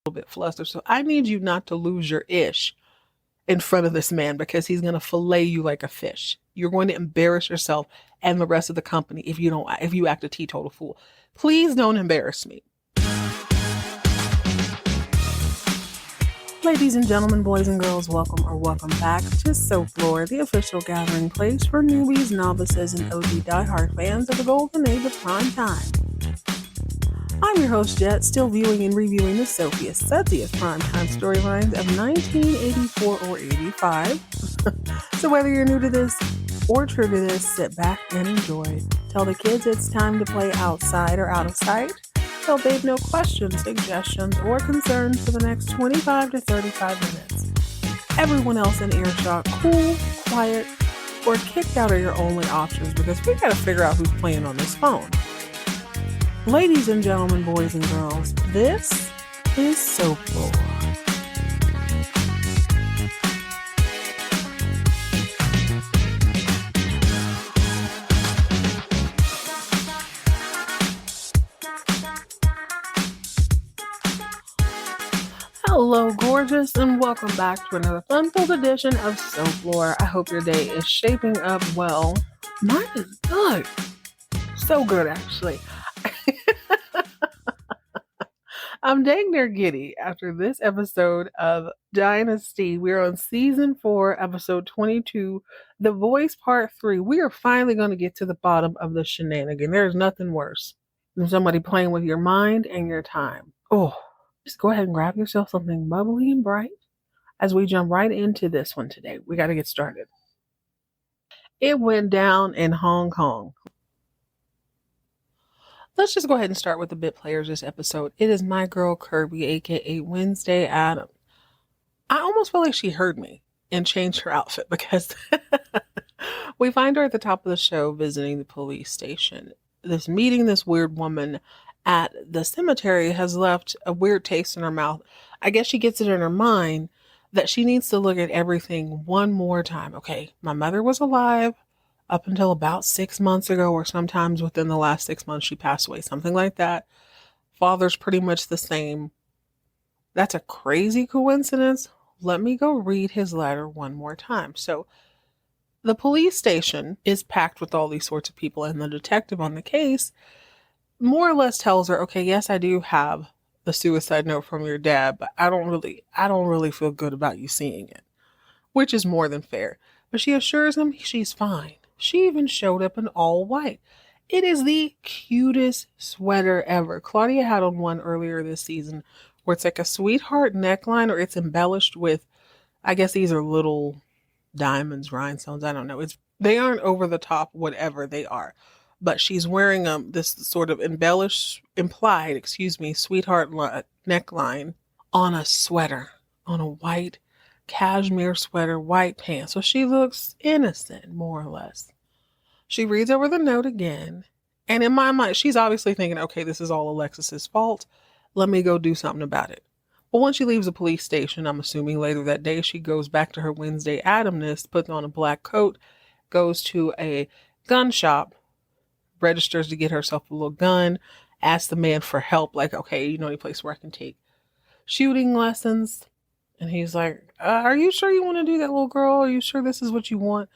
little bit flustered. So I need you not to lose your ish in front of this man because he's going to fillet you like a fish. You're going to embarrass yourself and the rest of the company if you act a teetotal fool. Please don't embarrass me. Ladies and gentlemen, boys and girls, welcome back to Soap Lore, the official gathering place for newbies, novices, and OG diehard fans of the golden age of prime time. I'm your host, Jet, still viewing and reviewing the soapiest, sutsiest primetime storylines of 1984 or 85. So whether you're new to this or true to this, sit back and enjoy. Tell the kids it's time to play outside or out of sight. Tell Babe no questions, suggestions, or concerns for the next 25 to 35 minutes. Everyone else in earshot, cool, quiet, or kicked out are your only options because we gotta figure out who's playing on this phone. Ladies and gentlemen, boys and girls, this is Soap Lore. Hello, gorgeous, and welcome back to another fun-filled edition of Soap Lore. I hope your day is shaping up well. Mine is good. So good, actually. I'm dang near giddy after this episode of Dynasty. We're on season 4, episode 22, The Voice Part 3. We are finally going to get to the bottom of the shenanigan. There's nothing worse than somebody playing with your mind and your time. Oh, just go ahead and grab yourself something bubbly and bright as we jump right into this one today. We got to get started. It went down in Hong Kong. Let's just go ahead and start with the bit players this episode. It is my girl Kirby, aka Wednesday Adam. I almost feel like she heard me and changed her outfit because we find her at the top of the show visiting the police station. This weird woman at the cemetery has left a weird taste in her mouth. I guess she gets it in her mind that she needs to look at everything one more time. Okay, my mother was alive up until about 6 months ago, or sometimes within the last 6 months she passed away, something like that. Father's pretty much the same. That's a crazy coincidence. Let me go read his letter one more time. So the police station is packed with all these sorts of people, and the detective on the case more or less tells her, okay, yes, I do have the suicide note from your dad, but I don't really feel good about you seeing it, which is more than fair. But she assures him she's fine. She even showed up in all white. It is the cutest sweater ever. Claudia had on one earlier this season where it's like a sweetheart neckline, or it's embellished with, I guess these are little diamonds, rhinestones. I don't know. They aren't over the top, whatever they are. But she's wearing this sort of implied sweetheart neckline on a sweater, on a white cashmere sweater, white pants. So she looks innocent, more or less. She reads over the note again. And in my mind, she's obviously thinking, okay, this is all Alexis's fault. Let me go do something about it. But once she leaves the police station, I'm assuming later that day, she goes back to her Wednesday Adamness, puts on a black coat, goes to a gun shop, registers to get herself a little gun, asks the man for help, like, okay, you know any place where I can take shooting lessons? And he's like, are you sure you want to do that, little girl? Are you sure this is what you want?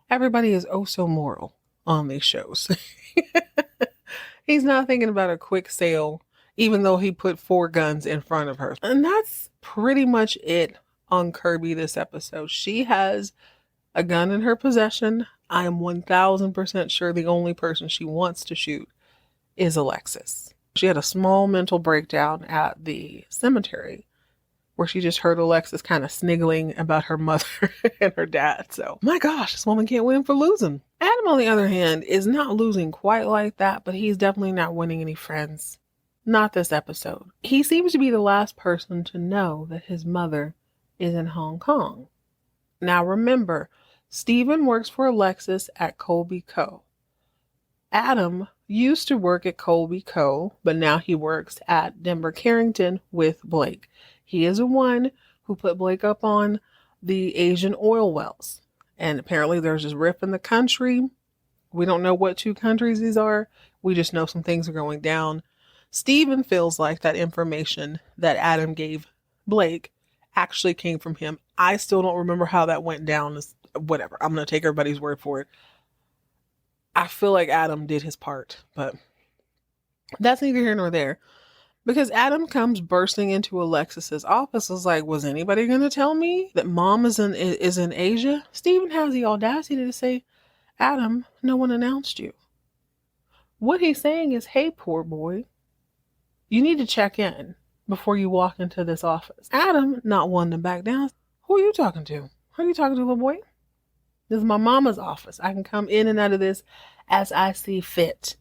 Everybody is oh so moral on these shows. He's not thinking about a quick sale, even though he put 4 guns in front of her. And that's pretty much it on Kirby this episode. She has a gun in her possession. I am 1000% sure the only person she wants to shoot is Alexis. She had a small mental breakdown at the cemetery where she just heard Alexis kind of sniggling about her mother and her dad. So, my gosh, this woman can't win for losing. Adam, on the other hand, is not losing quite like that, but he's definitely not winning any friends. Not this episode. He seems to be the last person to know that his mother is in Hong Kong. Now remember, Stephen works for Alexis at Colby Co. Adam used to work at Colby Co., but now he works at Denver Carrington with Blake. He is the one who put Blake up on the Asian oil wells. And apparently there's this rift in the country. We don't know what 2 countries these are. We just know some things are going down. Steven feels like that information that Adam gave Blake actually came from him. I still don't remember how that went down. Whatever. I'm going to take everybody's word for it. I feel like Adam did his part, but that's neither here nor there. Because Adam comes bursting into Alexis's office, is like, was anybody going to tell me that mom is in Asia? Steven has the audacity to say, Adam, no one announced you. What he's saying is, hey, poor boy, you need to check in before you walk into this office. Adam, not one to back down. Who are you talking to? Who are you talking to, little boy? This is my mama's office. I can come in and out of this as I see fit.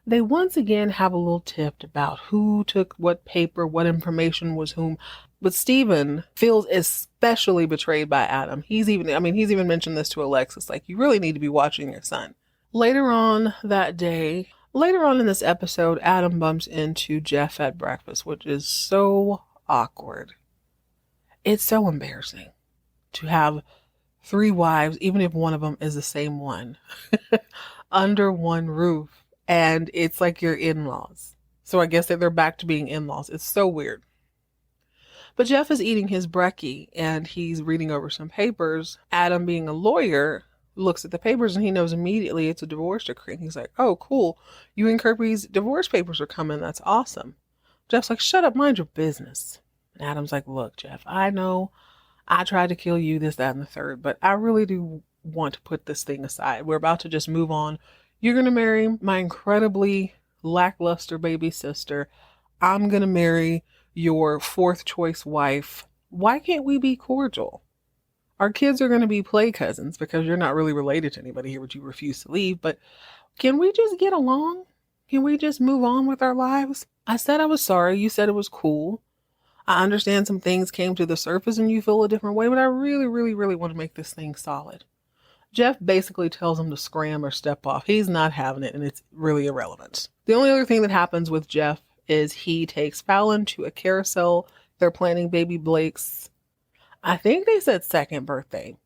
They once again have a little tip about who took what paper, what information was whom. But Steven feels especially betrayed by Adam. He's even mentioned this to Alexis, like, you really need to be watching your son. Later on in this episode, Adam bumps into Jeff at breakfast, which is so awkward. It's so embarrassing to have 3 wives, even if one of them is the same one, under one roof. And it's like your in-laws. So I guess that they're back to being in-laws. It's so weird. But Jeff is eating his brekkie and he's reading over some papers. Adam, being a lawyer, looks at the papers and he knows immediately it's a divorce decree. And he's like, oh, cool. You and Kirby's divorce papers are coming. That's awesome. Jeff's like, shut up, mind your business. And Adam's like, look, Jeff, I know I tried to kill you, this, that, and the third, but I really do want to put this thing aside. We're about to just move on. You're going to marry my incredibly lackluster baby sister. I'm going to marry your 4th choice wife. Why can't we be cordial? Our kids are going to be play cousins because you're not really related to anybody here, but you refuse to leave. But can we just get along? Can we just move on with our lives? I said I was sorry. You said it was cool. I understand some things came to the surface and you feel a different way, but I really, really, really want to make this thing solid. Jeff basically tells him to scram or step off. He's not having it, and it's really irrelevant. The only other thing that happens with Jeff is he takes Fallon to a carousel. They're planning baby Blake's, I think they said 2nd birthday.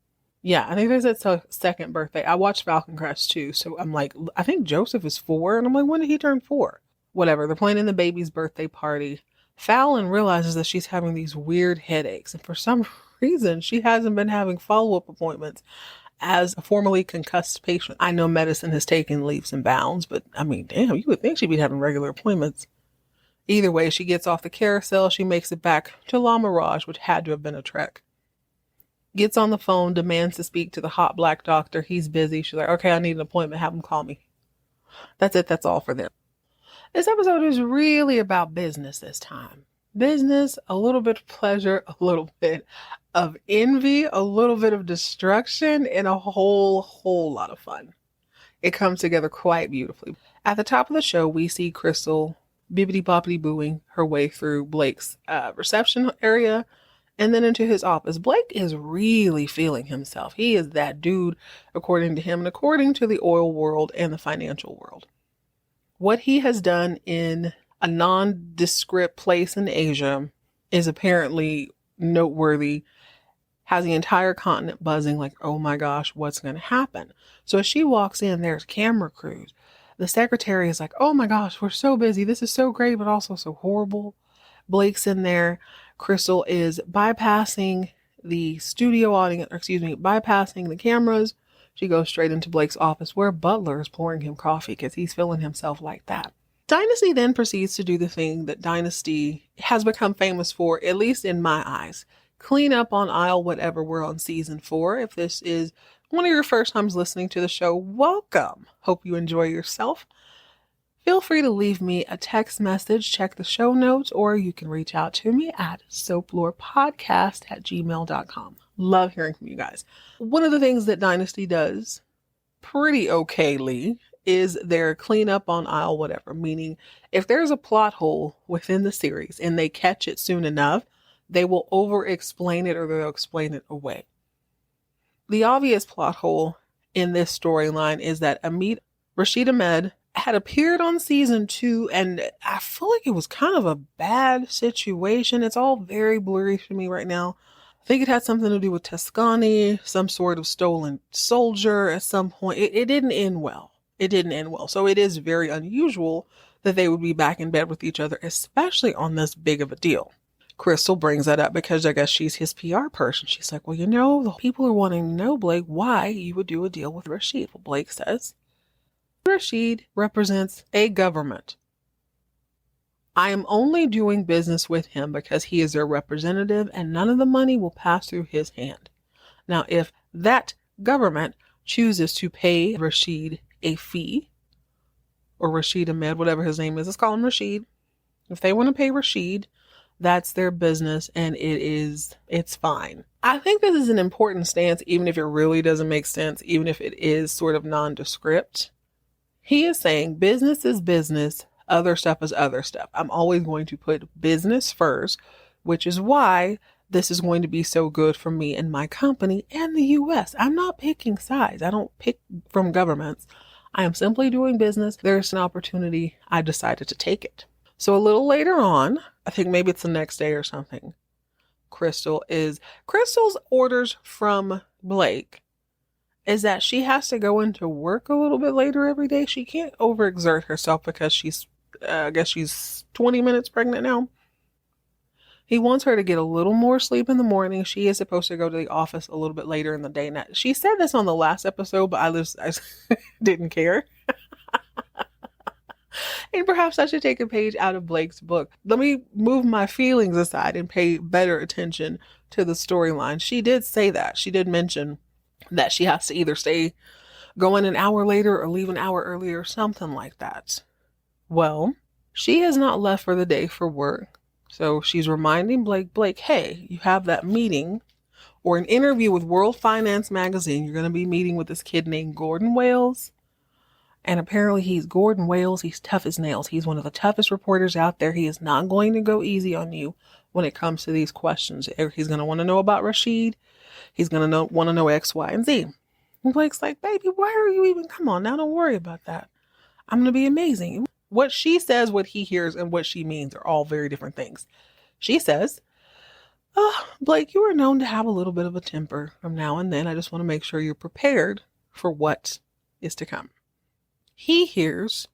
Yeah, I think they said 2nd birthday. I watched Falcon Crest too, so I'm like, I think Joseph is 4, and I'm like, when did he turn 4? Whatever, they're planning the baby's birthday party. Fallon realizes that she's having these weird headaches, and for some reason, she hasn't been having follow-up appointments as a formerly concussed patient. I know medicine has taken leaps and bounds, but I mean, damn, you would think she'd be having regular appointments. Either way, she gets off the carousel. She makes it back to La Mirage, which had to have been a trek. Gets on the phone, demands to speak to the hot black doctor. He's busy. She's like, okay, I need an appointment. Have him call me. That's it. That's all for them. This episode is really about business this time. Business, a little bit of pleasure, a little bit of envy, a little bit of destruction, and a whole lot of fun. It comes together quite beautifully. At the top of the show, we see Krystal bibbity-boppity booing her way through Blake's reception area and then into his office. Blake is really feeling himself. He is that dude, according to him and according to the oil world and the financial world. What he has done in a nondescript place in Asia is apparently noteworthy, has the entire continent buzzing like, oh my gosh, what's going to happen? So as she walks in, there's camera crews. The secretary is like, oh my gosh, we're so busy. This is so great, but also so horrible. Blake's in there. Krystal is bypassing the studio audience, bypassing the cameras. She goes straight into Blake's office where Butler is pouring him coffee because he's feeling himself like that. Dynasty then proceeds to do the thing that Dynasty has become famous for, at least in my eyes. Clean up on aisle whatever. We're on season 4. If this is one of your first times listening to the show, welcome. Hope you enjoy yourself. Feel free to leave me a text message, check the show notes, or you can reach out to me at soaplorepodcast@gmail.com. Love hearing from you guys. One of the things that Dynasty does pretty okayly is their clean up on aisle whatever, meaning if there's a plot hole within the series and they catch it soon enough, they will over-explain it or they'll explain it away. The obvious plot hole in this storyline is that Rashid Ahmed had appeared on season 2, and I feel like it was kind of a bad situation. It's all very blurry for me right now. I think it had something to do with Tuscany, some sort of stolen soldier at some point. It didn't end well. So it is very unusual that they would be back in bed with each other, especially on this big of a deal. Krystal brings that up because I guess she's his PR person. She's like, well, the people are wanting to know, Blake, why you would do a deal with Rashid. Well, Blake says, Rashid represents a government. I am only doing business with him because he is their representative and none of the money will pass through his hand. Now, if that government chooses to pay Rashid a fee, or Rashid Ahmed, whatever his name is, let's call him Rashid. If they want to pay Rashid, that's their business and it's fine. I think this is an important stance, even if it really doesn't make sense, even if it is sort of nondescript. He is saying business is business, other stuff is other stuff. I'm always going to put business first, which is why this is going to be so good for me and my company and the US. I'm not picking sides. I don't pick from governments. I am simply doing business. There's an opportunity. I decided to take it. So a little later on, I think maybe it's the next day or something, Krystal's orders from Blake is that she has to go into work a little bit later every day. She can't overexert herself because she's 20 minutes pregnant now. He wants her to get a little more sleep in the morning. She is supposed to go to the office a little bit later in the day. Now, she said this on the last episode, but I didn't care. And perhaps I should take a page out of Blake's book. Let me move my feelings aside and pay better attention to the storyline. She did say that. She did mention that she has to either go in an hour later or leave an hour earlier, something like that. Well, she has not left for the day for work. So she's reminding Blake, hey, you have that meeting or an interview with World Finance Magazine. You're going to be meeting with this kid named Gordon Wales. And apparently he's Gordon Wales. He's tough as nails. He's one of the toughest reporters out there. He is not going to go easy on you when it comes to these questions. He's going to want to know about Rashid. He's going to want to know X, Y, and Z. And Blake's like, baby, why are you even? Come on now. Don't worry about that. I'm going to be amazing. What she says, what he hears, and what she means are all very different things. She says, oh, Blake, you are known to have a little bit of a temper from now and then. I just want to make sure you're prepared for what is to come. He hears,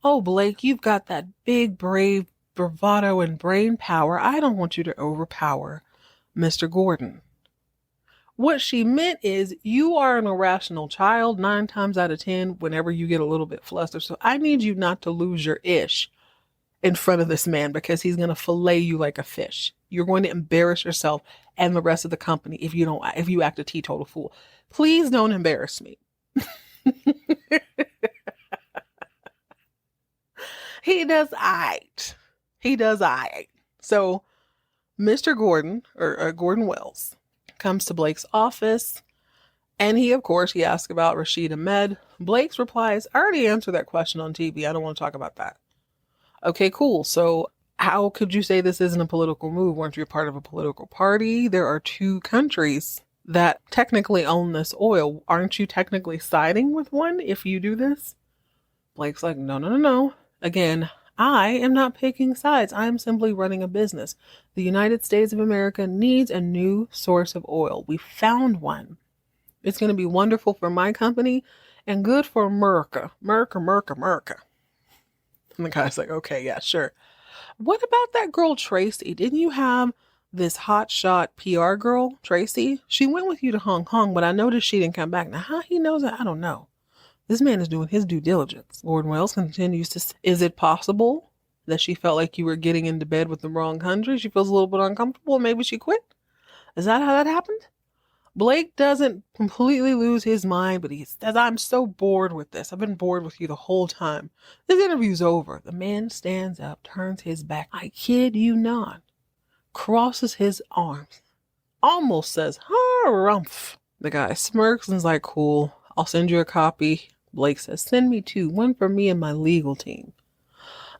oh, Blake, you've got that big, brave bravado and brain power. I don't want you to overpower Mr. Gordon. What she meant is you are an irrational child 9 times out of 10 whenever you get a little bit flustered. So I need you not to lose your ish in front of this man because he's going to fillet you like a fish. You're going to embarrass yourself and the rest of the company if you act a teetotal fool. Please don't embarrass me. He does aight. So Mr. Gordon, or Gordon Wells, comes to Blake's office, and he asks about Rashid Ahmed. Blake's replies, I already answered that question on TV. I don't want to talk about that. Okay, cool. So how could you say this isn't a political move? Weren't you a part of a political party? There are 2 countries that technically own this oil. Aren't you technically siding with one if you do this? Blake's like, no. Again, I am not picking sides. I am simply running a business. The United States of America needs a new source of oil. We found one. It's going to be wonderful for my company and good for America. America. And the guy's like, okay, yeah, sure. What about that girl, Tracy? Didn't you have this hotshot PR girl, Tracy? She went with you to Hong Kong, but I noticed she didn't come back. Now, how he knows that, I don't know. This man is doing his due diligence. Gordon Wells continues to say, is it possible that she felt like you were getting into bed with the wrong country? She feels a little bit uncomfortable. Maybe she quit? Is that how that happened? Blake doesn't completely lose his mind, but he says, I'm so bored with this. I've been bored with you the whole time. This interview's over. The man stands up, turns his back. I kid you not. Crosses his arms. Almost says, harumph. The guy smirks and is like, cool. I'll send you a copy. Blake says, send me 2. One for me and my legal team.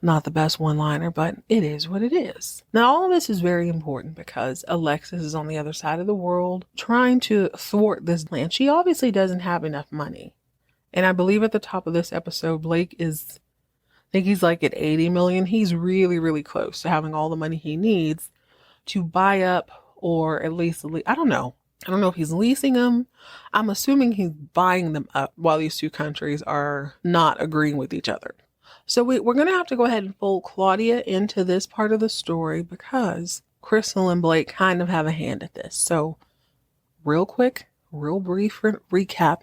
Not the best one-liner, but it is what it is. Now, all of this is very important because Alexis is on the other side of the world trying to thwart this plan. She obviously doesn't have enough money. And I believe at the top of this episode, Blake I think he's like at 80 million. He's really, really close to having all the money he needs to buy up, or at least, I don't know. I don't know if he's leasing them. I'm assuming he's buying them up while these 2 countries are not agreeing with each other. So we're going to have to go ahead and fold Claudia into this part of the story because Krystal and Blake kind of have a hand at this. So real quick, real brief recap.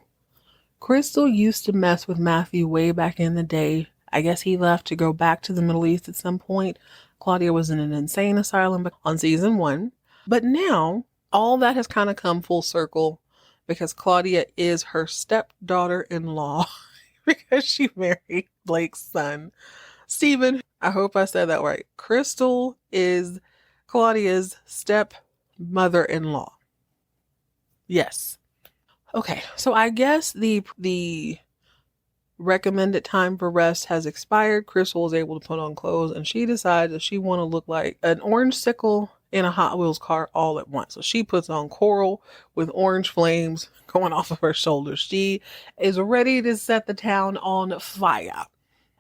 Krystal used to mess with Matthew way back in the day. I guess he left to go back to the Middle East at some point. Claudia was in an insane asylum on season 1. But now, all that has kind of come full circle because Claudia is her stepdaughter-in-law because she married Blake's son, Steven. I hope I said that right. Krystal is Claudia's stepmother-in-law. Yes. Okay, so I guess the recommended time for rest has expired. Krystal was able to put on clothes and she decides that she want to look like an orange sickle in a Hot Wheels car all at once. So she puts on coral with orange flames going off of her shoulders. She is ready to set the town on fire.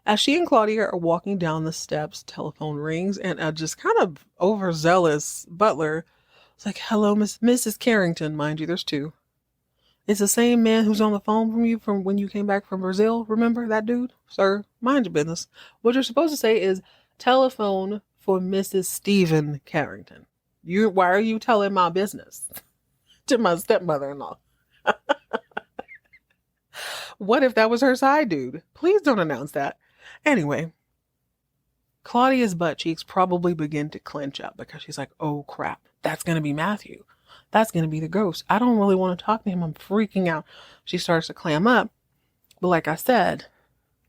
As she and Claudia are walking down the steps, telephone rings and a just kind of overzealous butler is like, hello, Mrs. Carrington. Mind you, there's 2. It's the same man who's on the phone from you from when you came back from Brazil. Remember that dude? Sir, mind your business. What you're supposed to say is telephone for Mrs. Stephen Carrington. Why are you telling my business to my stepmother-in-law? What if that was her side dude? Please don't announce that. Anyway, Claudia's butt cheeks probably begin to clench up because she's like, oh crap, that's going to be Matthew. That's going to be the ghost. I don't really want to talk to him. I'm freaking out. She starts to clam up. But like I said,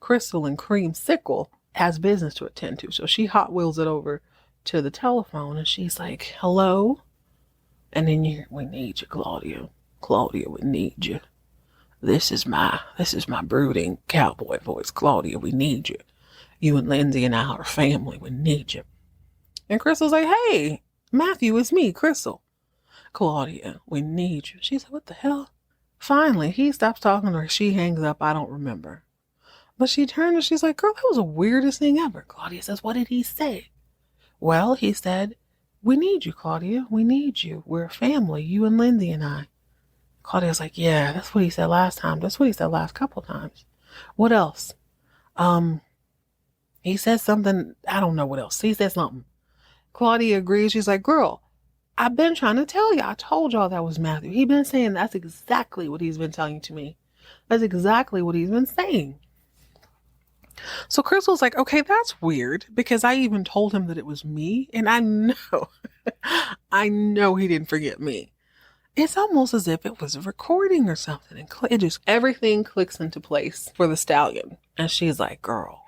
Krystal and Creamsicle has business to attend to. So she Hot Wheels it over to the telephone and she's like, hello? And then you hear, we need you, Claudia. Claudia, we need you. This is my brooding cowboy voice. Claudia, we need you. You and Lindsay and our family, we need you. And Krystal's like, hey, Matthew, it's me, Krystal. Claudia, we need you. She's like, what the hell? Finally, he stops talking to her. She hangs up. I don't remember. But she turned and she's like, girl, that was the weirdest thing ever. Claudia says, what did he say? Well, he said, we need you, Claudia. We need you. We're a family, you and Lindsay and I. Claudia's like, yeah, that's what he said last time. That's what he said last couple times. What else? He said something. I don't know what else. He said something. Claudia agrees. She's like, girl, I've been trying to tell you. I told y'all that was Matthew. He's been saying that's exactly what he's been telling to me. That's exactly what he's been saying. So Krystal's like, okay, that's weird because I even told him that it was me. And I know he didn't forget me. It's almost as if it was a recording or something. And everything clicks into place for the stallion. And she's like, girl,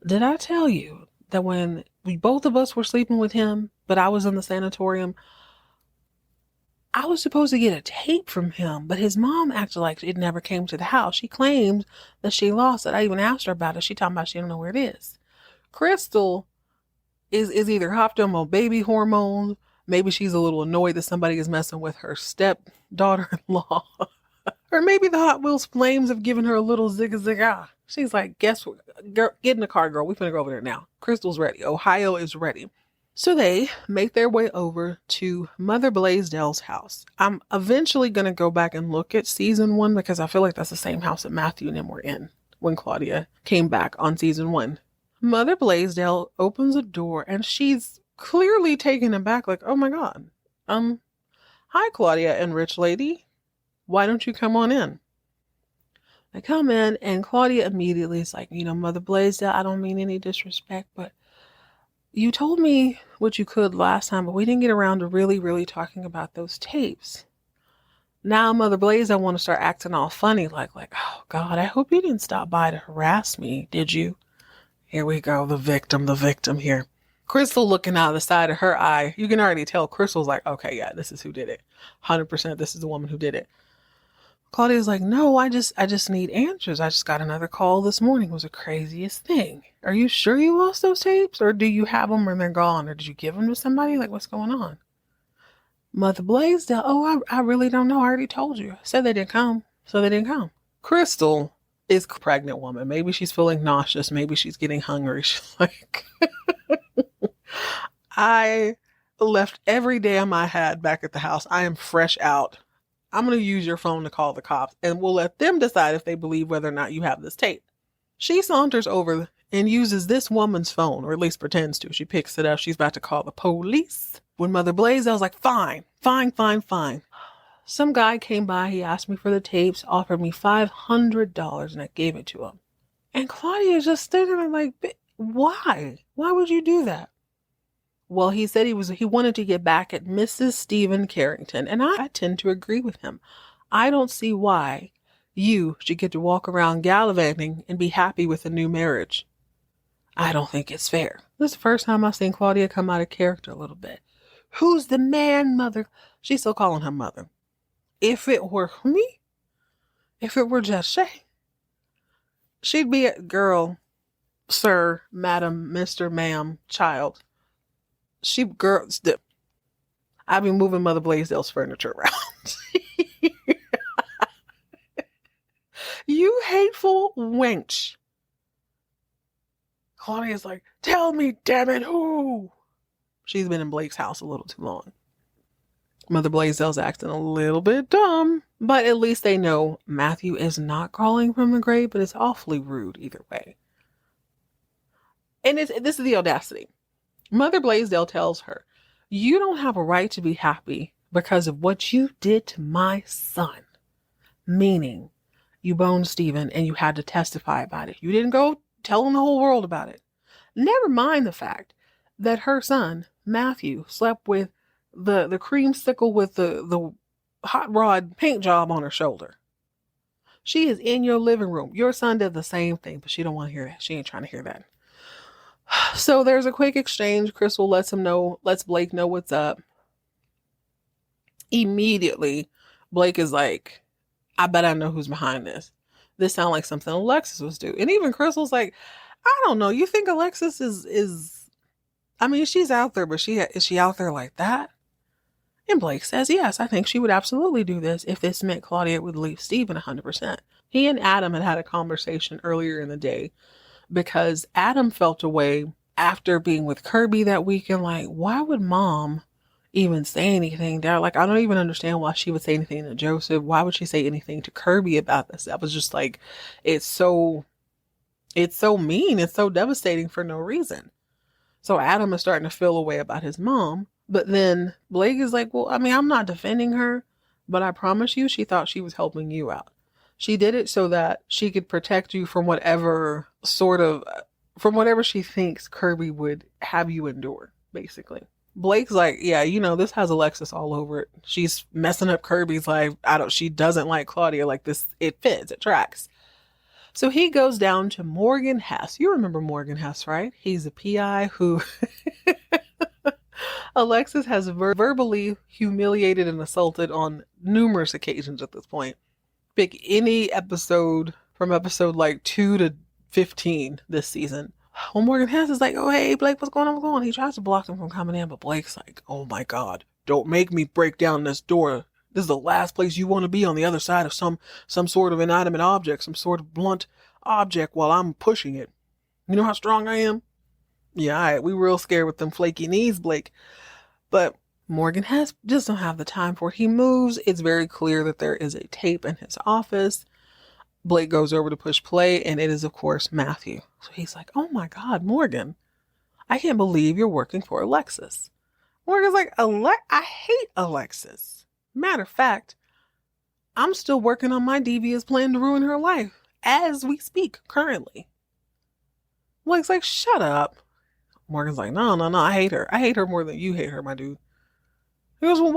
did I tell you that when both of us were sleeping with him, but I was in the sanatorium, I was supposed to get a tape from him, but his mom acted like it never came to the house. She claims that she lost it. I even asked her about it. She talking about she don't know where it is. Krystal is either hopped on my baby hormones. Maybe she's a little annoyed that somebody is messing with her stepdaughter-in-law. Or maybe the Hot Wheels flames have given her a little zigga-zigga. She's like, guess what? Girl, get in the car, girl. We finna go over there now. Krystal's ready. Ohio is ready. So they make their way over to Mother Blaisdell's house. I'm eventually going to go back and look at season 1 because I feel like that's the same house that Matthew and them were in when Claudia came back on season 1. Mother Blaisdell opens a door and she's clearly taken aback like, oh my God. Hi, Claudia and rich lady. Why don't you come on in? I come in and Claudia immediately is like, Mother Blaisdell, I don't mean any disrespect, but you told me what you could last time, but we didn't get around to really, really talking about those tapes. Now, Mother Blaisdell want to start acting all funny, like, oh God, I hope you didn't stop by to harass me, did you? Here we go, the victim here. Krystal looking out of the side of her eye. You can already tell Krystal's like, okay, yeah, this is who did it. 100% this is the woman who did it. Claudia's like, no, I just need answers. I just got another call this morning. It was the craziest thing. Are you sure you lost those tapes? Or do you have them and they're gone? Or did you give them to somebody? Like, what's going on? Mother Blaisdell, oh, I really don't know. I already told you. I said they didn't come. So they didn't come. Krystal is a pregnant woman. Maybe she's feeling nauseous. Maybe she's getting hungry. She's like, I left every damn I had back at the house. I am fresh out. I'm going to use your phone to call the cops and we'll let them decide if they believe whether or not you have this tape. She saunters over and uses this woman's phone, or at least pretends to. She picks it up. She's about to call the police. When Mother Blaisdell's like, fine, fine, fine, fine. Some guy came by. He asked me for the tapes, offered me $500, and I gave it to him. And Claudia just standing there like, why? Why would you do that? Well, he said he wanted to get back at Mrs. Stephen Carrington, and I tend to agree with him. I don't see why you should get to walk around gallivanting and be happy with a new marriage. I don't think it's fair. This is the first time I've seen Claudia come out of character a little bit. Who's the man, mother? She's still calling her mother. If it were me, if it were just Shay, she'd be a girl, sir, madam, Mr., ma'am, child. I'd be moving Mother Blaisdell's furniture around. You hateful wench. Claudia's like, tell me, damn it, who? She's been in Blake's house a little too long. Mother Blaisdell's acting a little bit dumb, but at least they know Matthew is not crawling from the grave, but it's awfully rude either way. And this is the audacity. Mother Blaisdell tells her, you don't have a right to be happy because of what you did to my son. Meaning, you boned Stephen and you had to testify about it. You didn't go telling the whole world about it. Never mind the fact that her son, Matthew, slept with the creamsicle with the hot rod paint job on her shoulder. She is in your living room. Your son did the same thing, but she don't want to hear that. She ain't trying to hear that. So there's a quick exchange. Krystal lets Blake know what's up. Immediately, Blake is like, I bet I know who's behind this. This sounds like something Alexis was doing. And even Krystal's like, I don't know. You think Alexis is I mean, she's out there, but is she out there like that? And Blake says, yes, I think she would absolutely do this if this meant Claudia would leave Stephen 100%. He and Adam had a conversation earlier in the day because Adam felt a way after being with Kirby that weekend. Like, why would mom even say anything there? Like, I don't even understand why she would say anything to Joseph. Why would she say anything to Kirby about this? That was just like, it's so mean. It's so devastating for no reason. So Adam is starting to feel a way about his mom. But then Blake is like, well, I mean, I'm not defending her, but I promise you, she thought she was helping you out. She did it so that she could protect you from whatever she thinks Kirby would have you endure, basically. Blake's like, yeah, this has Alexis all over it. She's messing up Kirby's life. She doesn't like Claudia like this. It fits, it tracks. So he goes down to Morgan Hess. You remember Morgan Hess, right? He's a PI who Alexis has verbally humiliated and assaulted on numerous occasions at this point. Pick any episode from episode like 2 to 15 this season. Well, Morgan Hess is like, oh, hey, Blake, what's going on? What's going on? He tries to block him from coming in, but Blake's like, oh my God, don't make me break down this door. This is the last place you want to be on the other side of some sort of inanimate object, some sort of blunt object while I'm pushing it. You know how strong I am? Yeah, all right, we real scared with them flaky knees, Blake. But Morgan Hess just don't have the time for it. He moves. It's very clear that there is a tape in his office. Blake goes over to push play, and it is, of course, Matthew. So he's like, oh my God, Morgan, I can't believe you're working for Alexis. Morgan's like, I hate Alexis. Matter of fact, I'm still working on my devious plan to ruin her life as we speak currently. Blake's like, shut up. Morgan's like, no, I hate her. I hate her more than you hate her, my dude. He goes, well,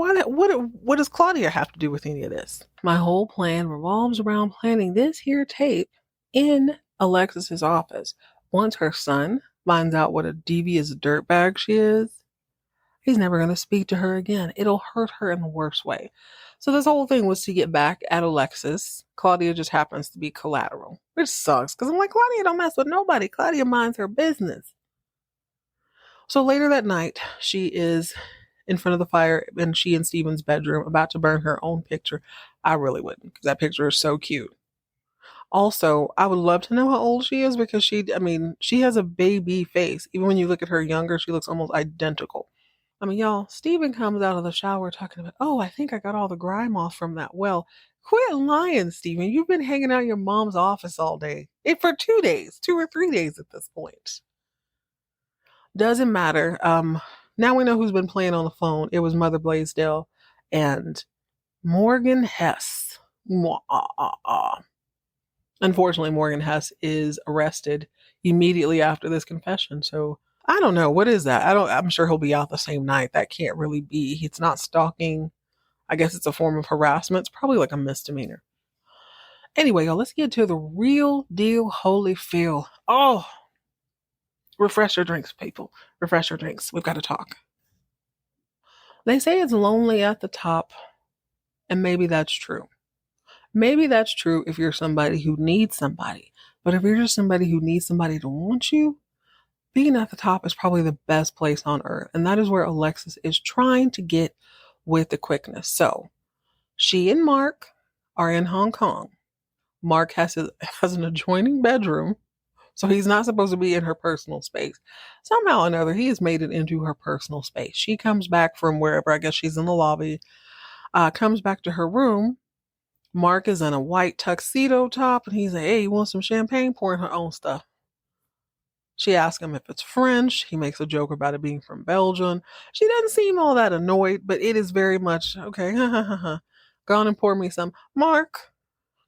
what does Claudia have to do with any of this? My whole plan revolves around planting this here tape in Alexis's office. Once her son finds out what a devious dirtbag she is, he's never going to speak to her again. It'll hurt her in the worst way. So this whole thing was to get back at Alexis. Claudia just happens to be collateral, which sucks because I'm like, Claudia don't mess with nobody. Claudia minds her business. So later that night, she is in front of the fire and she in Stephen's bedroom about to burn her own picture. I really wouldn't because that picture is so cute. Also, I would love to know how old she is because she has a baby face. Even when you look at her younger, she looks almost identical. I mean, y'all, Steven comes out of the shower talking about, oh, I think I got all the grime off from that well. Quit lying, Steven. You've been hanging out in your mom's office all day. For 2 days, 2 or 3 days at this point. Doesn't matter. Now we know who's been playing on the phone. It was Mother Blaisdell and Morgan Hess. Unfortunately, Morgan Hess is arrested immediately after this confession. So I don't know. What is that? I'm sure he'll be out the same night. That can't really be. It's not stalking. I guess it's a form of harassment. It's probably like a misdemeanor. Anyway, y'all, let's get to the real deal holy feel. Oh, refresh your drinks, people. Refresh your drinks. We've got to talk. They say it's lonely at the top, and maybe that's true. Maybe that's true if you're somebody who needs somebody. But if you're just somebody who needs somebody to want you, being at the top is probably the best place on earth. And that is where Alexis is trying to get with the quickness. So she and Mark are in Hong Kong. Mark has an adjoining bedroom, so he's not supposed to be in her personal space. Somehow or another, he has made it into her personal space. She comes back from wherever, I guess she's in the lobby, comes back to her room. Mark is in a white tuxedo top, and he's like, hey, you want some champagne? Pouring her own stuff. She asks him if it's French. He makes a joke about it being from Belgium. She doesn't seem all that annoyed, but it is very much, okay, go on and pour me some. Mark,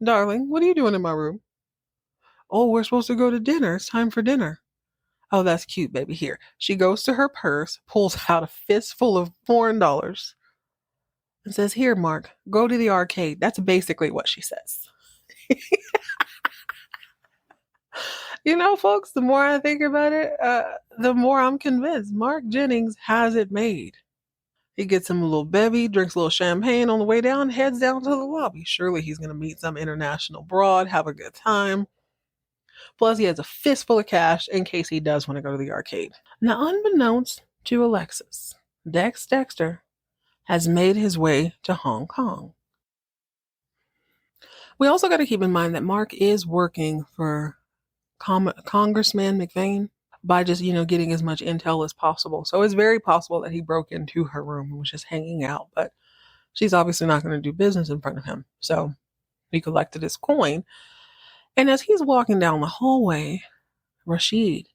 darling, what are you doing in my room? Oh, we're supposed to go to dinner. It's time for dinner. Oh, that's cute, baby. Here. She goes to her purse, pulls out a fistful of foreign dollars, and says, here, Mark, go to the arcade. That's basically what she says. You know, folks, the more I think about it, the more I'm convinced Mark Jennings has it made. He gets him a little bevy, drinks a little champagne on the way down, heads down to the lobby. Surely he's going to meet some international broad, have a good time. Plus, he has a fistful of cash in case he does want to go to the arcade. Now, unbeknownst to Alexis, Dexter has made his way to Hong Kong. We also got to keep in mind that Mark is working for Congressman McVeigh by just, getting as much intel as possible. So it's very possible that he broke into her room and was just hanging out, but she's obviously not going to do business in front of him. So he collected his coin. And as he's walking down the hallway, Rashid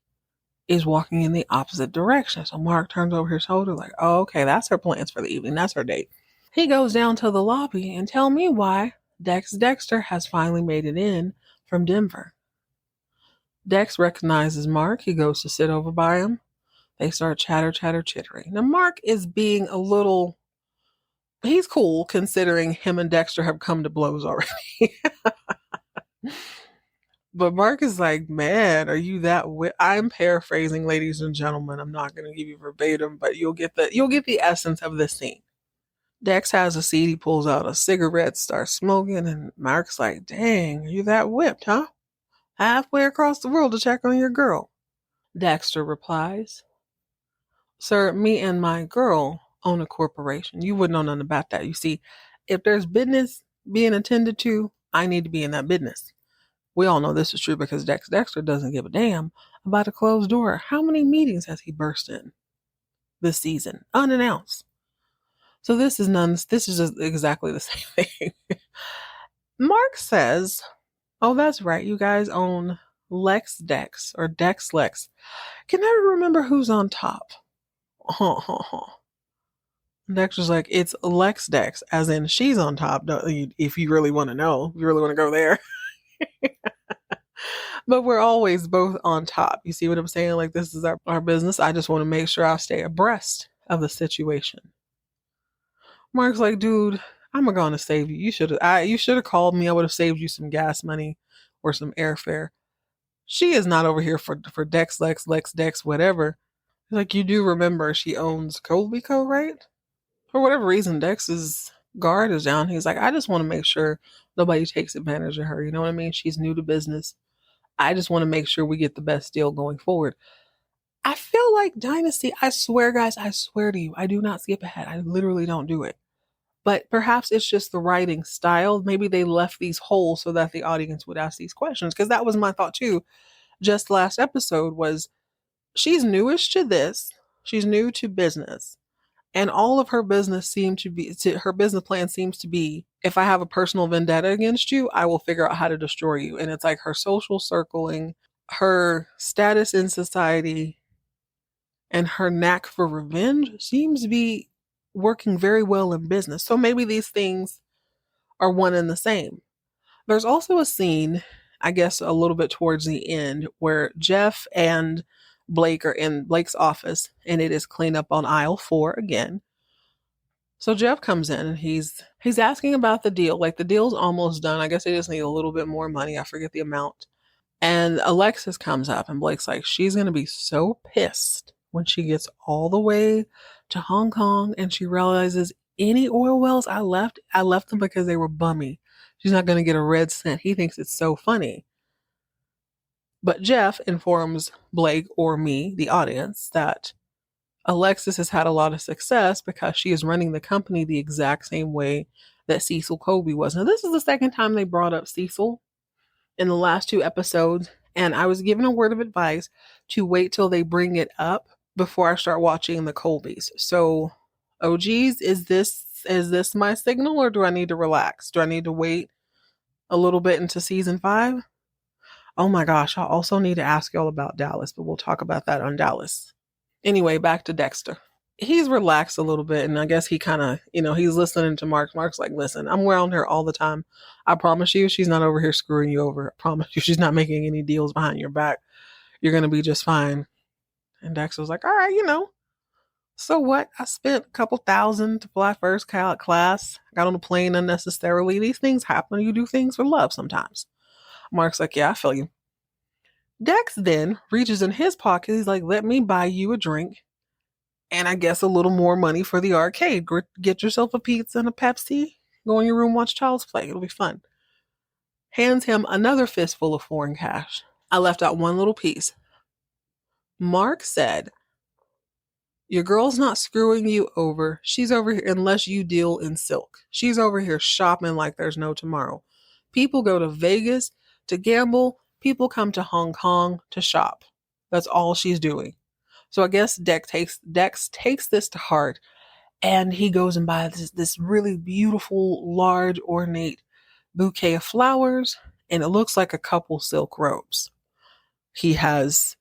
is walking in the opposite direction. So Mark turns over his shoulder like, oh, okay, that's her plans for the evening. That's her date. He goes down to the lobby and tell me why Dexter has finally made it in from Denver. Dex recognizes Mark. He goes to sit over by him. They start chittering. Now, Mark is being a little... He's cool considering him and Dexter have come to blows already. But Mark is like, man, are you that... I'm paraphrasing, ladies and gentlemen. I'm not going to give you verbatim, but you'll get the essence of this scene. Dex has a seat. He pulls out a cigarette, starts smoking, and Mark's like, dang, are you that whipped, huh? Halfway across the world to check on your girl. Dexter replies, sir, me and my girl own a corporation. You wouldn't know nothing about that. You see, if there's business being attended to, I need to be in that business. We all know this is true because Dexter doesn't give a damn about a closed door. How many meetings has he burst in this season? Unannounced. So this is just exactly the same thing. Mark says, oh, that's right. You guys own Lex-Dex or Dex-Lex. Can never remember who's on top. Dexter's like, it's Lex-Dex, as in she's on top. If you really want to know, if you really want to go there. But we're always both on top. You see what I'm saying? Like, this is our business. I just want to make sure I stay abreast of the situation. Mark's like, dude, I'm going to save you. You should have called me. I would have saved you some gas money or some airfare. She is not over here for Lex-Dex, whatever. Like, you do remember she owns Colby Co., right? For whatever reason, Dex's guard is down. He's like, I just want to make sure nobody takes advantage of her. You know what I mean? She's new to business. I just want to make sure we get the best deal going forward. I feel like Dynasty, I swear, guys, I swear to you, I do not skip ahead. I literally don't do it. But perhaps it's just the writing style. Maybe they left these holes so that the audience would ask these questions. Because that was my thought too. Just last episode was, she's newish to this. She's new to business. And all of her business her business plan seems to be, if I have a personal vendetta against you, I will figure out how to destroy you. And it's like her social circling, her status in society, and her knack for revenge seems to be working very well in business. So maybe these things are one and the same. There's also a scene, I guess a little bit towards the end, where Jeff and Blake are in Blake's office, and it is cleanup on aisle 4 again. So Jeff comes in and he's asking about the deal. Like, the deal's almost done. I guess they just need a little bit more money. I forget the amount. And Alexis comes up and Blake's like, she's going to be so pissed when she gets all the way to Hong Kong and she realizes any oil wells I left them because they were bummy. She's not going to get a red cent. He thinks it's so funny. But Jeff informs Blake, or me, the audience, that Alexis has had a lot of success because she is running the company the exact same way that Cecil Colby was. Now, this is the second time they brought up Cecil in the last 2 episodes, and I was given a word of advice to wait till they bring it up before I start watching the Colbys. So, OGs, is this my signal, or do I need to relax? Do I need to wait a little bit into season 5? Oh my gosh, I also need to ask y'all about Dallas, but we'll talk about that on Dallas. Anyway, back to Dexter. He's relaxed a little bit, and I guess he kind of, he's listening to Mark. Mark's like, listen, I'm around her all the time. I promise you, she's not over here screwing you over. I promise you, she's not making any deals behind your back. You're going to be just fine. And Dexter was like, all right, so what? I spent a couple $1,000 to fly first class. Got on a plane unnecessarily. These things happen. You do things for love sometimes. Mark's like, yeah, I feel you. Dex then reaches in his pocket. He's like, let me buy you a drink. And I guess a little more money for the arcade. Get yourself a pizza and a Pepsi. Go in your room, watch Child's Play. It'll be fun. Hands him another fistful of foreign cash. I left out one little piece. Mark said, your girl's not screwing you over. She's over here unless you deal in silk. She's over here shopping like there's no tomorrow. People go to Vegas to gamble. People come to Hong Kong to shop. That's all she's doing. So I guess Dex takes this to heart, and he goes and buys this really beautiful, large, ornate bouquet of flowers, and it looks like a couple silk robes. He has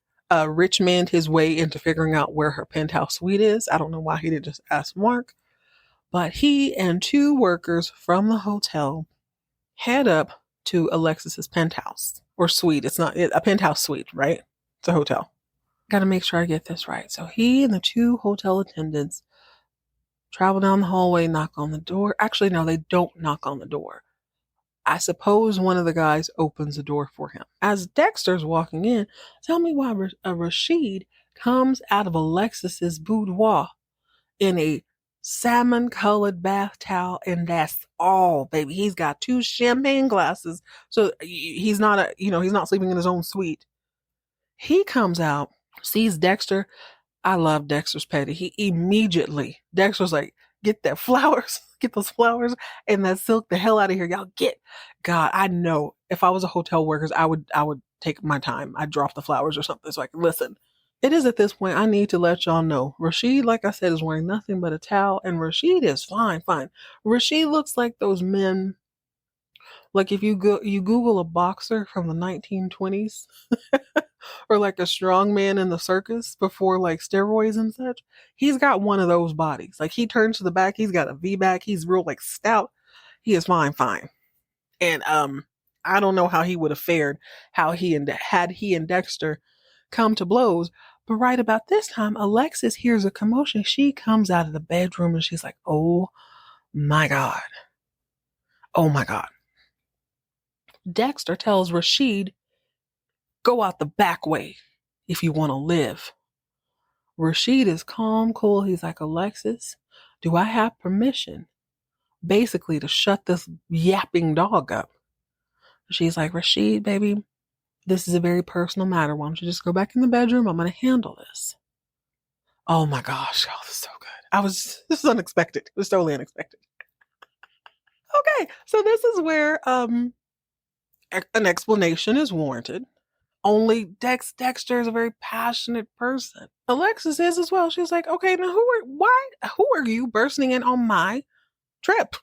rich man his way into figuring out where her penthouse suite is. I don't know why he didn't just ask Mark, but he and 2 workers from the hotel head up to Alexis's penthouse or suite. It's not a penthouse suite, right? It's a hotel. Got to make sure I get this right. So he and the 2 hotel attendants travel down the hallway, knock on the door. Actually, no, they don't knock on the door. I suppose one of the guys opens the door for him. As Dexter's walking in, tell me why Rashid comes out of Alexis's boudoir in a salmon-colored bath towel, and that's all, baby. He's got 2 champagne glasses, so he's not he's not sleeping in his own suite. He comes out, sees Dexter. I love Dexter's petty. Dexter's like, get those flowers and that silk the hell out of here. Y'all get. God, I know if I was a hotel worker, I would take my time. I'd drop the flowers or something so I can listen. It is at this point I need to let y'all know. Rashid, like I said, is wearing nothing but a towel, and Rashid is fine. Rashid looks like those men. Like if you Google a boxer from the 1920s, or like a strong man in the circus before like steroids and such, he's got one of those bodies. Like he turns to the back, he's got a V back, he's real like stout. He is fine. And I don't know how he would have fared had he and Dexter come to blows. But right about this time, Alexis hears a commotion. She comes out of the bedroom and she's like, oh my God. Oh my God. Dexter tells Rashid, go out the back way if you want to live. Rashid is calm, cool. He's like, Alexis, do I have permission? Basically to shut this yapping dog up. She's like, Rashid, baby, this is a very personal matter. Why don't you just go back in the bedroom? I'm going to handle this. Oh my gosh. Oh, this is so good. This is unexpected. It was totally unexpected. Okay. So this is where, an explanation is warranted. Only Dexter is a very passionate person. Alexis is as well. She's like, okay, now who are you bursting in on my trip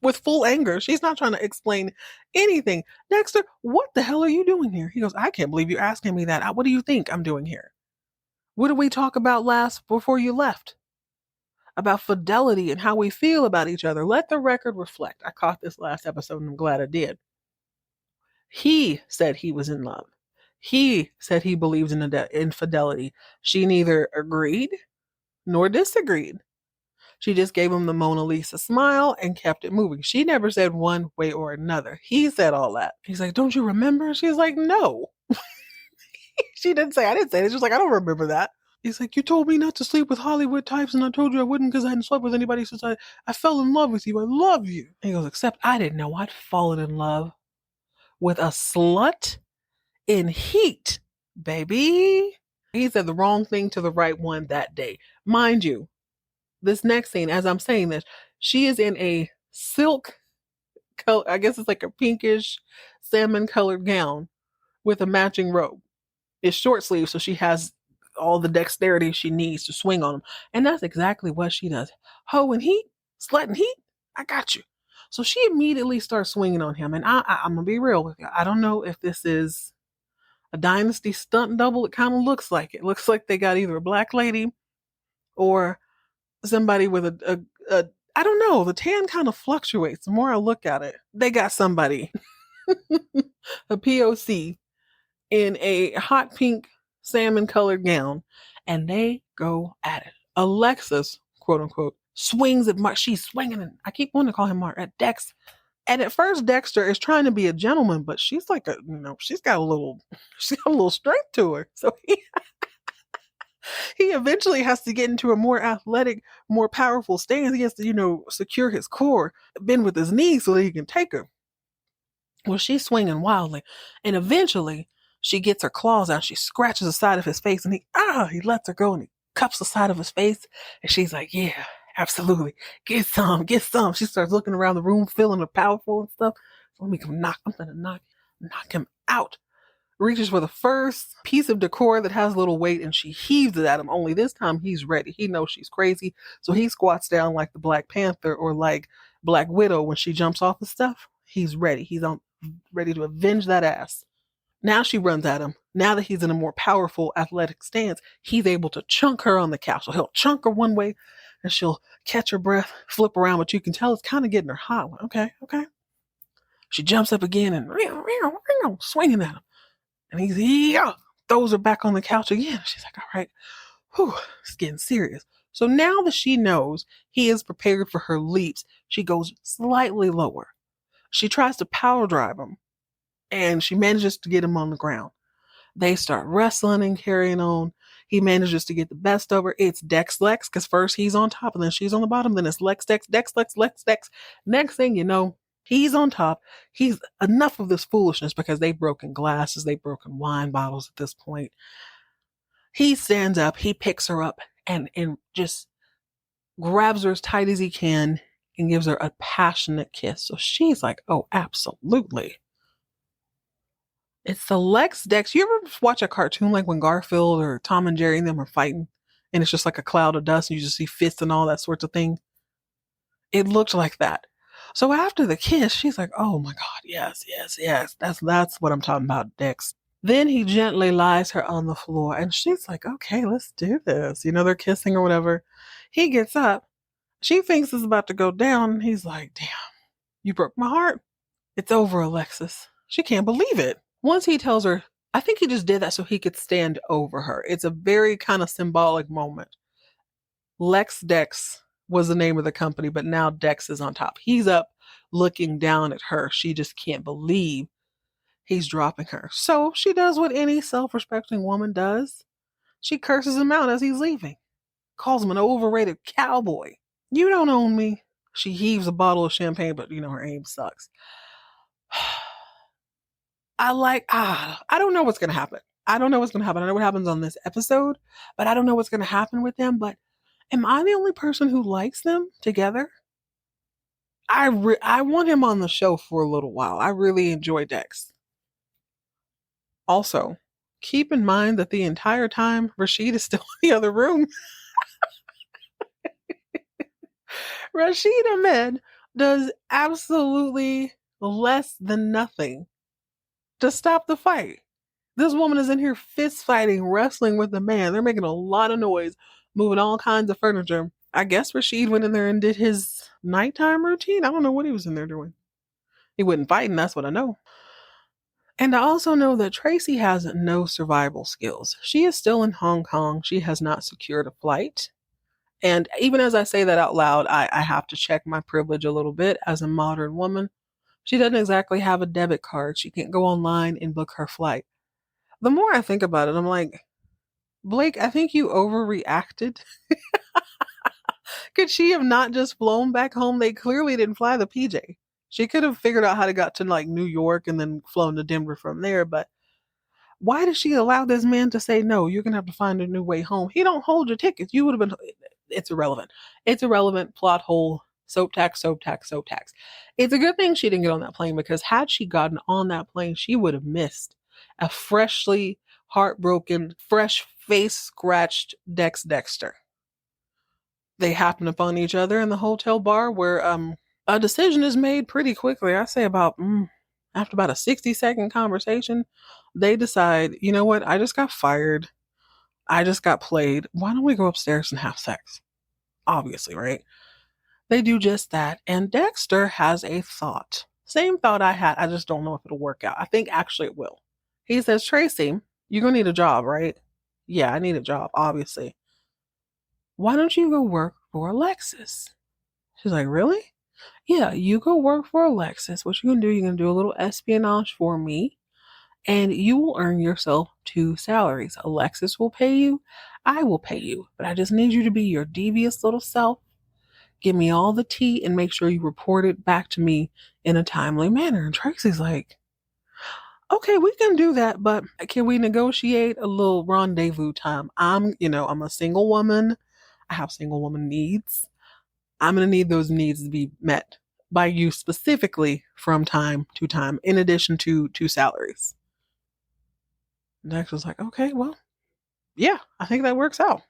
with full anger? She's not trying to explain anything. Dexter, what the hell are you doing here? He goes, I can't believe you're asking me that. What do you think I'm doing here? What did we talk about last before you left? About fidelity and how we feel about each other. Let the record reflect. I caught this last episode and I'm glad I did. He said he was in love. He said he believes in infidelity. She neither agreed nor disagreed. She just gave him the Mona Lisa smile and kept it moving. She never said one way or another. He said all that. He's like, don't you remember? She's like, no. She didn't say, I didn't say it. She's like, I don't remember that. He's like, you told me not to sleep with Hollywood types, and I told you I wouldn't because I hadn't slept with anybody since I fell in love with you. I love you. And he goes, except I didn't know I'd fallen in love with a slut in heat, baby. He said the wrong thing to the right one that day. Mind you, this next scene, as I'm saying this, she is in a silk color, I guess it's like a pinkish salmon colored gown with a matching robe. It's short sleeve, so she has all the dexterity she needs to swing on him. And that's exactly what she does. Hoe and heat, slut and heat, I got you. So she immediately starts swinging on him. And I'm going to be real with you. I don't know if this is a Dynasty stunt double. It kind of looks like it. It looks like they got either a black lady or somebody with a I don't know. The tan kind of fluctuates the more I look at it. They got somebody, a POC, in a hot pink salmon colored gown, and they go at it. Alexis, quote unquote, swings at Mark. She's swinging, and I keep wanting to call him Mark, at Dex. And at first, Dexter is trying to be a gentleman, but she's like she's got a little strength to her. So he eventually has to get into a more athletic, more powerful stance. He has to, secure his core, bend with his knees so that he can take her. Well, she's swinging wildly, and eventually she gets her claws out. She scratches the side of his face, and he lets her go, and he cups the side of his face, and she's like, yeah, absolutely. Get some. She starts looking around the room, feeling her powerful and stuff. I'm gonna knock him out. Reaches for the first piece of decor that has a little weight, and she heaves it at him. Only this time he's ready. He knows she's crazy, so he squats down like the Black Panther or like Black Widow when she jumps off the stuff. He's ready. He's ready to avenge that ass. Now she runs at him. Now that he's in a more powerful athletic stance, he's able to chunk her on the couch. So he'll chunk her one way, and she'll catch her breath, flip around, but you can tell it's kind of getting her hot. Okay. She jumps up again and swinging at him. And he throws her back on the couch again. She's like, all right, it's getting serious. So now that she knows he is prepared for her leaps, she goes slightly lower. She tries to power drive him, and she manages to get him on the ground. They start wrestling and carrying on. He manages to get the best of her. It's Lex, because first he's on top, and then she's on the bottom. Then it's Lex-Dex. Next thing you know, he's on top. He's enough of this foolishness because they've broken glasses. They've broken wine bottles at this point. He stands up. He picks her up and just grabs her as tight as he can and gives her a passionate kiss. So she's like, oh, absolutely. It's the Lex-Dex. You ever watch a cartoon like when Garfield or Tom and Jerry and them are fighting and it's just like a cloud of dust and you just see fists and all that sorts of thing? It looked like that. So after the kiss, she's like, oh my God, yes. That's what I'm talking about, Dex. Then he gently lies her on the floor and she's like, okay, let's do this. They're kissing or whatever. He gets up. She thinks it's about to go down. And he's like, damn, you broke my heart. It's over, Alexis. She can't believe it. Once he tells her, I think he just did that so he could stand over her. It's a very kind of symbolic moment. Lex-Dex was the name of the company, but now Dex is on top. He's up looking down at her. She just can't believe he's dropping her. So she does what any self-respecting woman does. She curses him out as he's leaving. Calls him an overrated cowboy. You don't own me. She heaves a bottle of champagne, but her aim sucks. I don't know what's going to happen. I know what happens on this episode, but I don't know what's going to happen with them. But am I the only person who likes them together? I want him on the show for a little while. I really enjoy Dex. Also, keep in mind that the entire time Rashid is still in the other room. Rashid Ahmed does absolutely less than nothing to stop the fight. This woman is in here fist fighting, wrestling with the man. They're making a lot of noise, moving all kinds of furniture. I guess Rashid went in there and did his nighttime routine. I don't know what he was in there doing. He wasn't fighting, that's what I know. And I also know that Tracy has no survival skills. She is still in Hong Kong. She has not secured a flight. And even as I say that out loud, I have to check my privilege a little bit as a modern woman. She doesn't exactly have a debit card. She can't go online and book her flight. The more I think about it, I'm like, Blake, I think you overreacted. Could she have not just flown back home? They clearly didn't fly the PJ. She could have figured out how to get to like New York and then flown to Denver from there, but why did she allow this man to say no? You're gonna have to find a new way home. He don't hold your tickets. You would have been. It's irrelevant. It's irrelevant. Plot hole. Soap tax. Soap tax. Soap tax. It's a good thing she didn't get on that plane because had she gotten on that plane, she would have missed a freshly heartbroken, fresh face scratched Dexter. They happen upon each other in the hotel bar where a decision is made pretty quickly. I say about after about a 60-second conversation, they decide, you know what? I just got fired. I just got played. Why don't we go upstairs and have sex? Obviously, right? They do just that. And Dexter has a thought. Same thought I had. I just don't know if it'll work out. I think actually it will. He says, Tracy, you're going to need a job, right? Yeah, I need a job, obviously. Why don't you go work for Alexis? She's like, really? Yeah, you go work for Alexis. What you're going to do, you're going to do a little espionage for me, and you will earn yourself 2 salaries. Alexis will pay you. I will pay you. But I just need you to be your devious little self. Give me all the tea and make sure you report it back to me in a timely manner. And Tracy's like, okay, we can do that, but can we negotiate a little rendezvous time? I'm a single woman. I have single woman needs. I'm going to need those needs to be met by you specifically from time to time, in addition to 2 salaries. Dex was like, okay, well, yeah, I think that works out.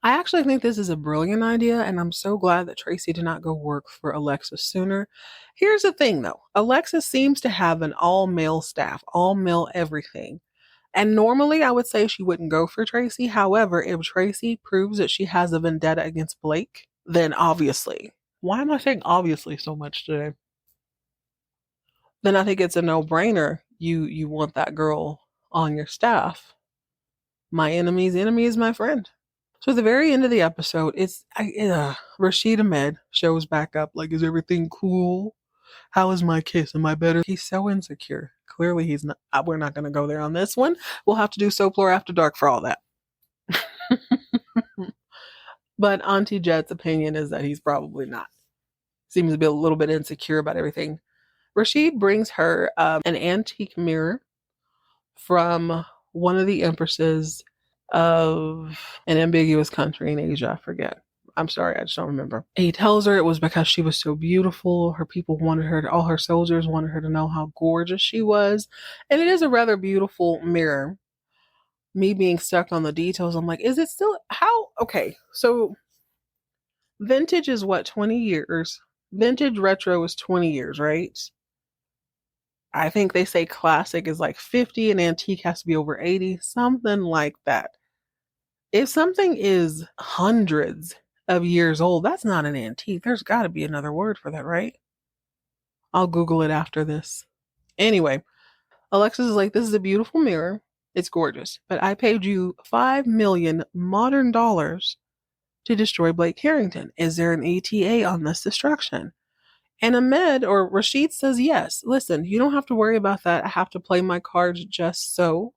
I actually think this is a brilliant idea, and I'm so glad that Tracy did not go work for Alexis sooner. Here's the thing, though. Alexis seems to have an all-male staff, all-male everything. And normally I would say she wouldn't go for Tracy. However, if Tracy proves that she has a vendetta against Blake, then obviously. Why am I saying obviously so much today? Then I think it's a no-brainer. You want that girl on your staff. My enemy's enemy is my friend. So at the very end of the episode, Rashid Ahmed shows back up. Like, is everything cool? How is my kiss? Am I better? He's so insecure. Clearly, he's not. We're not going to go there on this one. We'll have to do Soaplore After Dark for all that. But Auntie Jet's opinion is that he's probably not. Seems to be a little bit insecure about everything. Rashid brings her an antique mirror from one of the empresses of an ambiguous country in Asia. I forget. I'm sorry, I just don't remember. He tells her it was because she was so beautiful. Her people wanted her all her soldiers wanted her to know how gorgeous she was. And it is a rather beautiful mirror. Me being stuck on the details, I'm like, is it still okay, so vintage is what, 20 years? Vintage retro is 20 years, right? I think they say classic is like 50 and antique has to be over 80, something like that. If something is hundreds of years old, that's not an antique. There's got to be another word for that, right? I'll Google it after this. Anyway, Alexis is like, this is a beautiful mirror. It's gorgeous. But I paid you 5 million modern dollars to destroy Blake Carrington. Is there an ETA on this destruction? And Ahmed or Rashid says yes. Listen, you don't have to worry about that. I have to play my cards just so.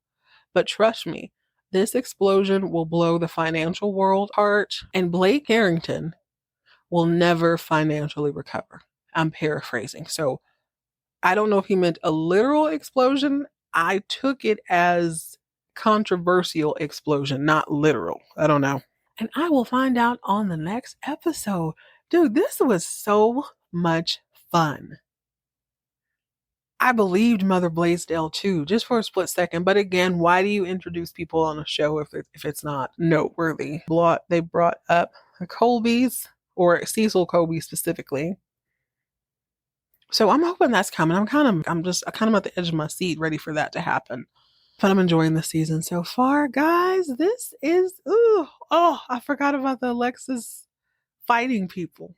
But trust me, this explosion will blow the financial world apart, and Blake Carrington will never financially recover. I'm paraphrasing. So I don't know if he meant a literal explosion. I took it as controversial explosion, not literal. I don't know. And I will find out on the next episode. Dude, this was so much fun. I believed Mother Blaisdell too, just for a split second. But again, why do you introduce people on a show if it's not noteworthy? They brought up the Colbys, or Cecil Colby specifically. So I'm hoping that's coming. I'm kind of at the edge of my seat, ready for that to happen. But I'm enjoying the season so far, guys. This is I forgot about the Alexis fighting people.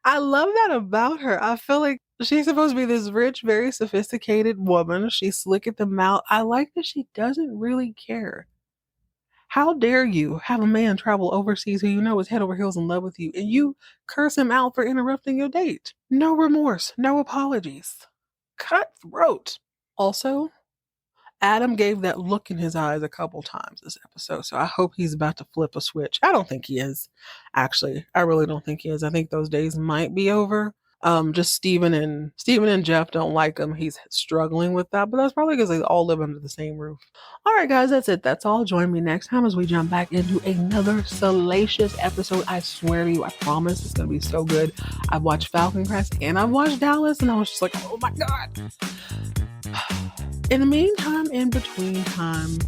I love that about her. I feel like she's supposed to be this rich, very sophisticated woman. She's slick at the mouth. I like that she doesn't really care. How dare you have a man travel overseas who you know is head over heels in love with you, and you curse him out for interrupting your date? No remorse, no apologies. Cutthroat. Also, Adam gave that look in his eyes a couple times this episode, so I hope he's about to flip a switch. I don't think he is, actually. I really don't think he is. I think those days might be over. Just Steven and Jeff don't like him. He's struggling with that, but that's probably because they all live under the same roof. All right, guys, that's it. That's all. Join me next time as we jump back into another salacious episode. I swear to you, I promise it's going to be so good. I've watched Falcon Crest and I've watched Dallas, and I was just like, oh my God. In the meantime, in between time,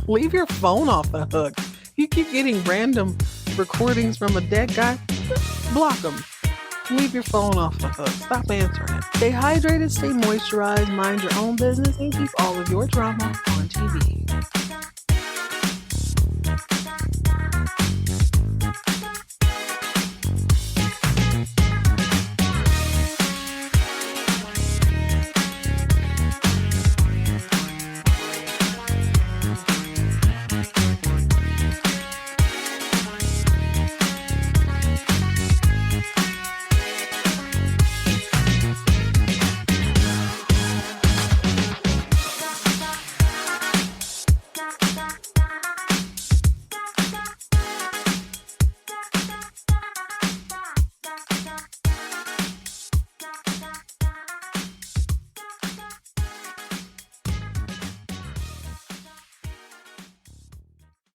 leave your phone off the hook. You keep getting random recordings from a dead guy, block them. Leave your phone off the hook. Stop answering it. Stay hydrated, stay moisturized, mind your own business, and keep all of your drama on TV.